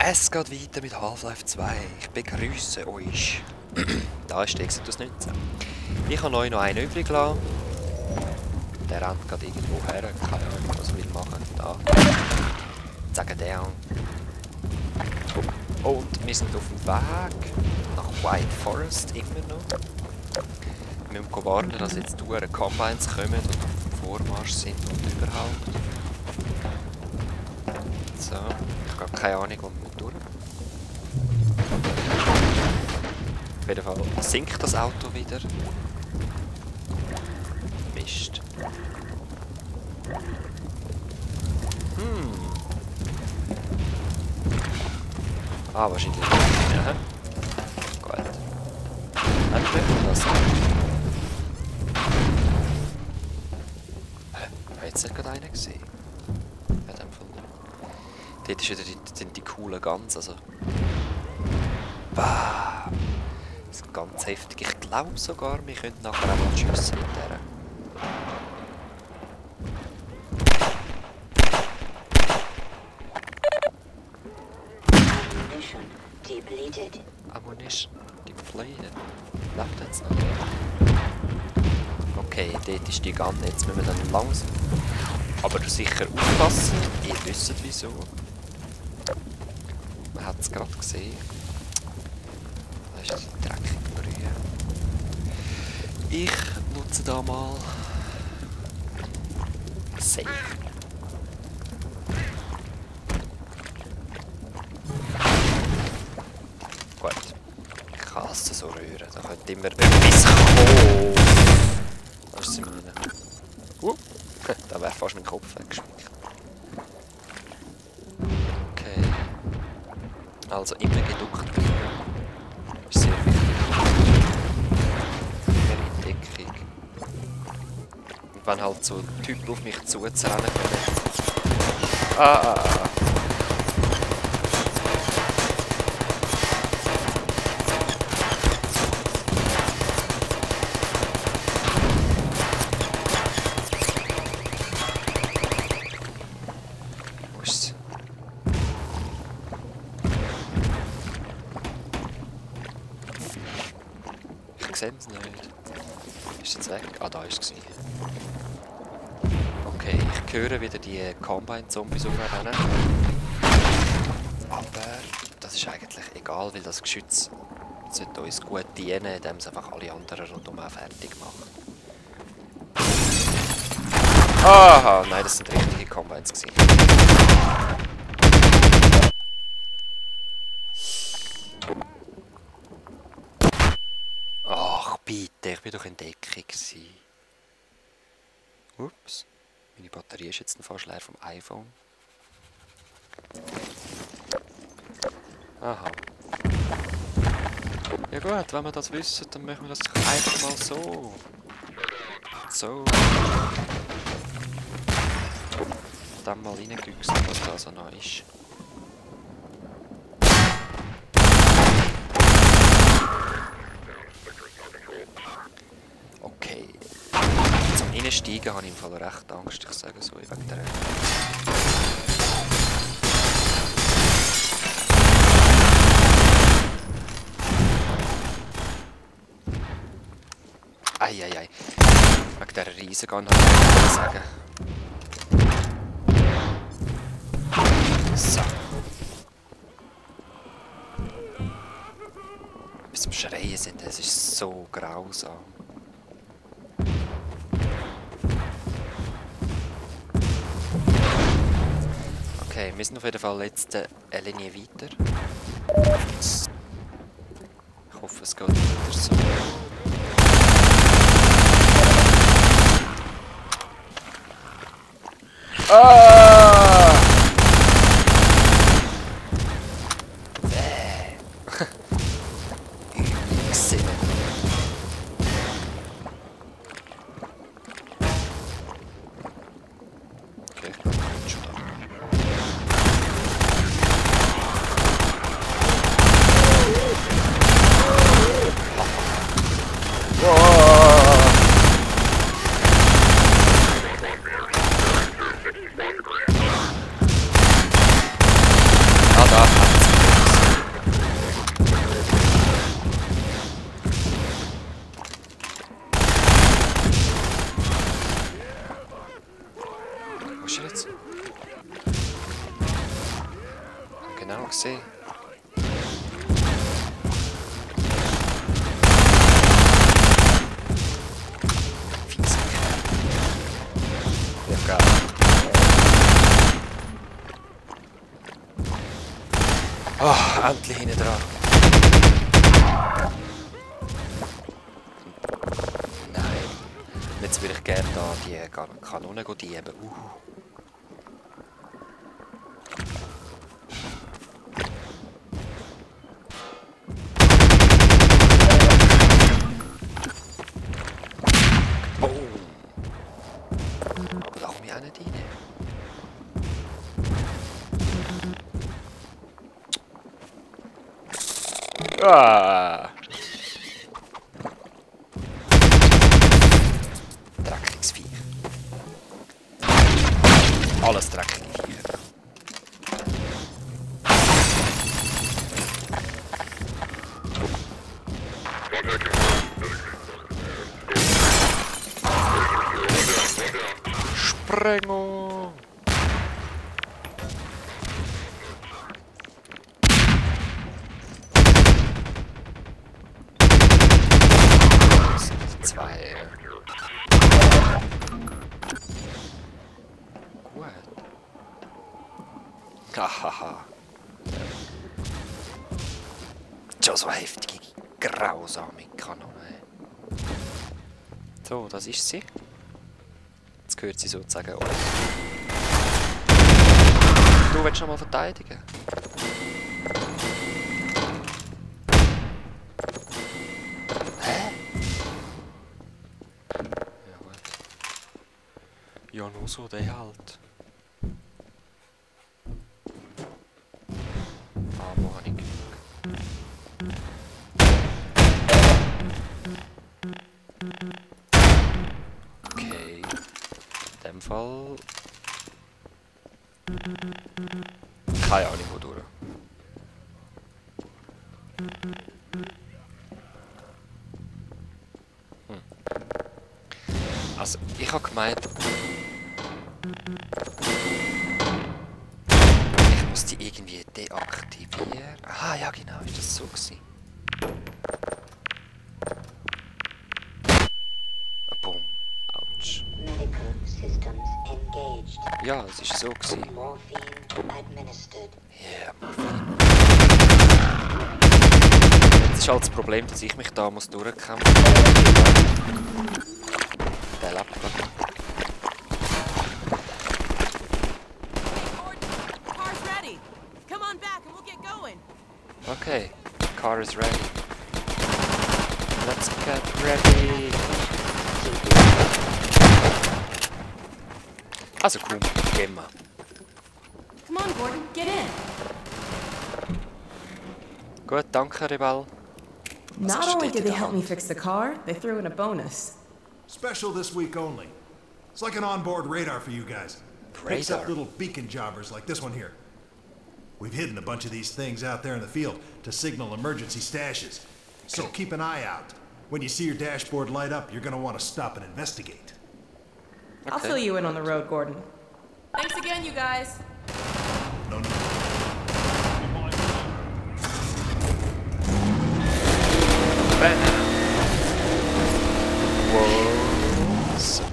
Es geht weiter mit Half-Life 2. Ich begrüße euch. Da ist der Exodus 19. Ich habe euch noch einen übrig gelassen. Der rennt gerade irgendwo her. Keine Ahnung, was er will machen. Da. Sagen der. Und wir sind auf dem Weg nach White Forest immer noch. Wir müssen warten, dass jetzt die Combines kommen und auf dem Vormarsch sind und überhaupt. So, ich habe keine Ahnung, wo wir durch. Auf jeden Fall sinkt das Auto wieder. Mist. Ah, wahrscheinlich nicht. Ja. Gut. Dann können wir das. Hä? Jetzt hat gerade einer gesehen. Ja, dem Fall nicht. Dort ist wieder sind die coolen Guns, also. Bah. Das ist ganz heftig. Ich glaube sogar, wir könnten nachher auch mal schiessen mit der. Ammunition depleted. Läuft jetzt noch? Okay, dort ist die Gun. Jetzt müssen wir dann langsam. Aber sicher aufpassen. Ihr wisst wieso. Man hat es gerade gesehen. Da ist die dreckige Brühe. Ich nutze da mal Safe. Gut. Ich kann es so rühren. Da könnte immer etwas kommen. Das ist meine. Da wäre fast mein Kopf weggeschmeckt. Okay. Also immer geduckt bleiben. Ist sehr wichtig. Immer in Deckung. Und wenn halt so Typen auf mich zuzrennen können. Ich sehe es nicht. Ist jetzt weg? Ah, da ist es. Okay, ich höre wieder die Combine-Zombies rumrennen. Aber das ist eigentlich egal, weil das Geschütz sollte uns gut dienen, indem es einfach alle anderen rundum auch fertig machen. Aha, nein, das sind richtige Combines gewesen. Ach bitte, ich bin doch in Deckung gewesen. Ups, meine Batterie ist jetzt fast leer vom iPhone. Aha. Ja gut, wenn wir das wissen, dann machen wir das doch einfach mal so. So. Dann mal reingüchst, was da so noch ist. Okay. Zum Reinsteigen habe ich im Fall recht Angst, ich sage so, wegen der... Eieiei. Wegen dieser Riesengun habe ich sagen. So. Bis zum Schreien sind, es ist so grausam. Okay, wir sind auf jeden Fall jetzt eine Linie weiter. Ich hoffe, es geht weiter so. genau gesehen. Fiese Kerl. Ja, geil. Oh, endlich hinten dran. Nein. Jetzt würde ich gerne da die Kanone dieben. Boom. Da komme ich auch nicht rein. Ah. Dreckiges Viech. Alles dreckige Viecher. Sprengung! Zwei. Gut. Hahaha. Schon so heftige, grausame Kanone. So, das ist sie. Jetzt gehört sie sozusagen uns. Du willst noch mal verteidigen? Ja, nur so, der halt. Ammo habe ich genug. Okay. In dem Fall... Keine Ahnung, wo durch. Also, ich habe gemeint... Ich muss die irgendwie deaktivieren. Ah, ja genau, ist das so gewesen. Boom. Autsch. Ja, es ist so gewesen. Ja, Morphin. Jetzt ist halt das Problem, dass ich mich da muss durchkämpfen muss. Der lebt gerade. Okay, the car is ready. Let's get ready. Also cool, gehen wir. Come on, Gordon, get in. Gut, danke, Rebell. Not only did they help me fix the car, they threw in a bonus. Special this week only. It's like an onboard radar for you guys. Picks up little beacon jobbers like this one here. We've hidden a bunch of these things out there in the field to signal emergency stashes. So keep an eye out. When you see your dashboard light up, you're going to want to stop and investigate. I'll fill you in on the road, Gordon. Thanks again, you guys. No, no. Wow. So.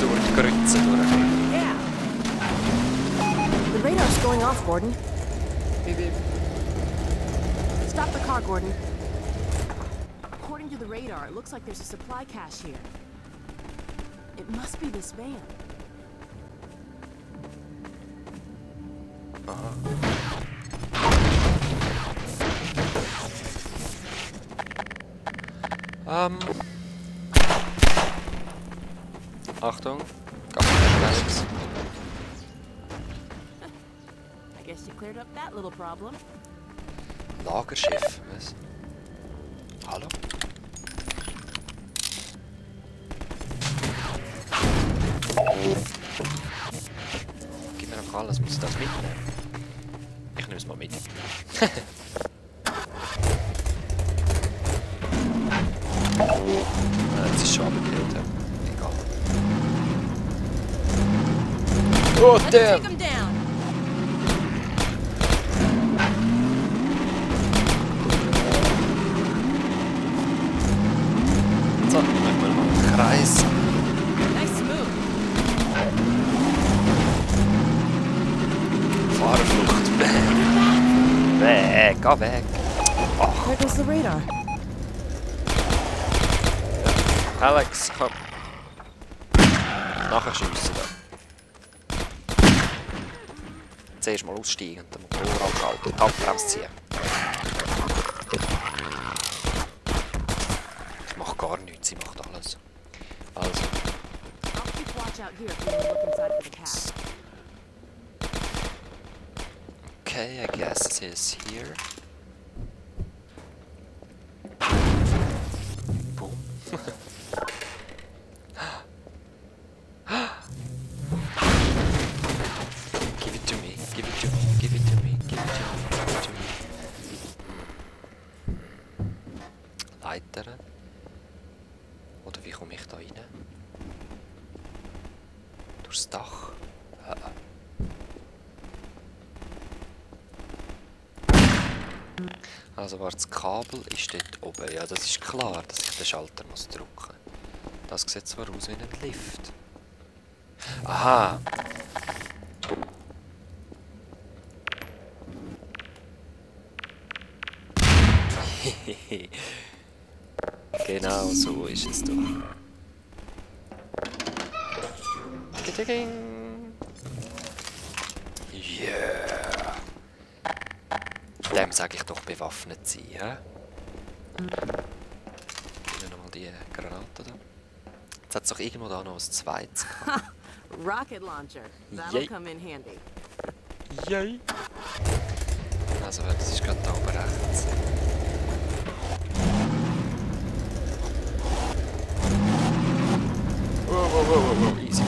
Durch die Grütze durch. Yeah. The radar's going off, Gordon. Beep, beep. Stop the car, Gordon. According to the radar, it looks like there's a supply cache here. It must be this van. Achtung, Alex. I guess you cleared up that little problem. Lagerschiff, was? Hallo? Gib mir einfach alles, muss ich das mitnehmen? Ich nehme es mal mit. Jetzt ist schon abgedreht, ja. Egal. Oh, damn! geh weg. Ach. There goes the radar. Alex, komm. Nachher schiessen da. Zuerst mal aussteigen und den Motor anschalten. Die Handbremse ziehen. Ich mach gar nichts, sie macht alles. Also. I'll keep watch out here if you want to look inside for the cat. Okay, I guess it is here. Boom. Give it to me, give it to me, give it to me, give it to me, give it to me. Leitern. Oder wie komme ich da rein? Durchs Dach? Also warte, das Kabel ist dort oben. Ja, das ist klar, dass ich den Schalter muss drücken. Das sieht zwar aus wie ein Lift. Aha! Genau so ist es doch. Yeah! Dem sage ich doch bewaffnet sein, hä? Nehmen wir nochmal die Granate da. Jetzt hat es doch irgendwo da noch ein zweites gehabt. Rocket launcher. That'll Yay. come in handy. Yay! Also, das ist gerade da oben rechts. Wow, easy.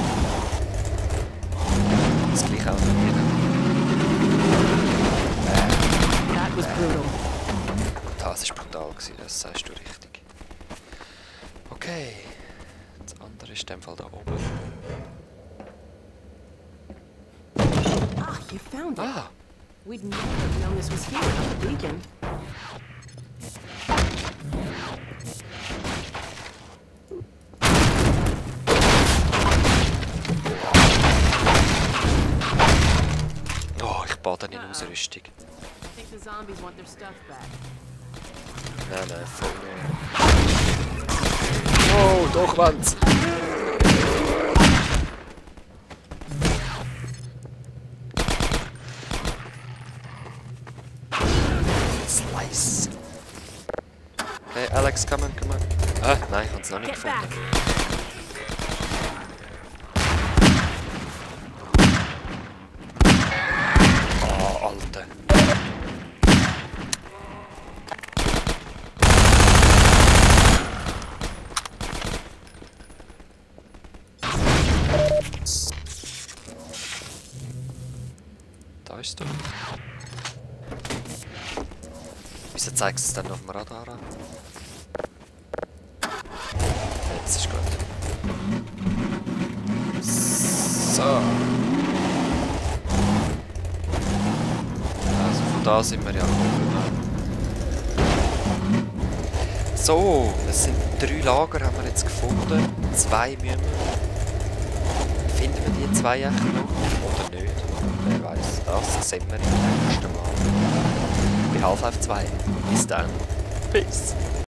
Das gleiche auch noch wieder. That was brutal. Das war brutal, das sagst du richtig. Okay. Das andere ist in dem Fall da oben. Ah, you found it. Ah! We'd never have known this was here without the beacon. Oh, ich bade in Ausrüstung. I think the zombies want their stuff back. Nein, voll nicht. Oh, doch, Wand! Slice. Hey, Alex, come on. Ah, nein, ich habe es noch nicht Get gefunden. back. Oh, Alter. Da ist er. Wieso zeigst du es dann auf dem Radar an? Jetzt ist gut. So. Also von da sind wir ja gekommen. So, es sind 3 Lager haben wir jetzt gefunden. 2 müssen wir. Finden wir die 2 echt noch? Oder nicht? Wer weiß. Das sehen wir im nächsten Mal. Bei Half-Life 2. Bis dann. Peace.